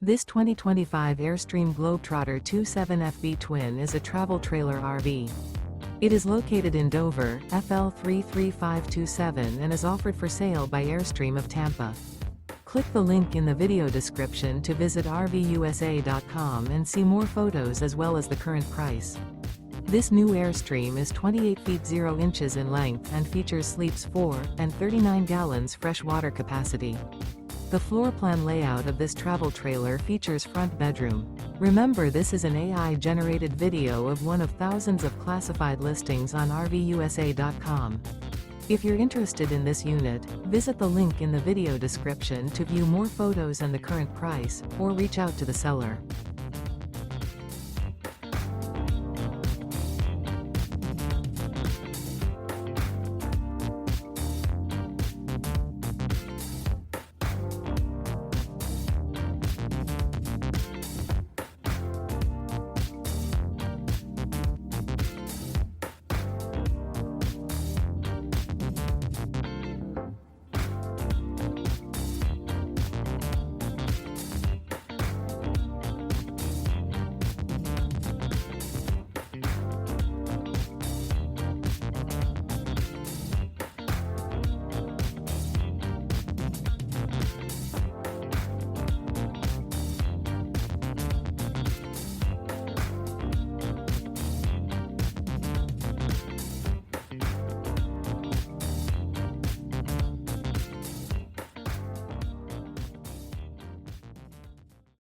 This 2025 Airstream Globetrotter 27FB twin is a travel trailer RV. It is located in Dover, FL 33527 and is offered for sale by Airstream of Tampa. Click the link in the video description to visit RVUSA.com and see more photos as well as the current price. This new Airstream is 28 feet 0 inches in length and features sleeps 4 and 39 gallons fresh water capacity. The floor plan layout of this travel trailer features front bedroom. Remember, this is an AI-generated video of one of thousands of classified listings on RVUSA.com. If you're interested in this unit, visit the link in the video description to view more photos and the current price, or reach out to the seller.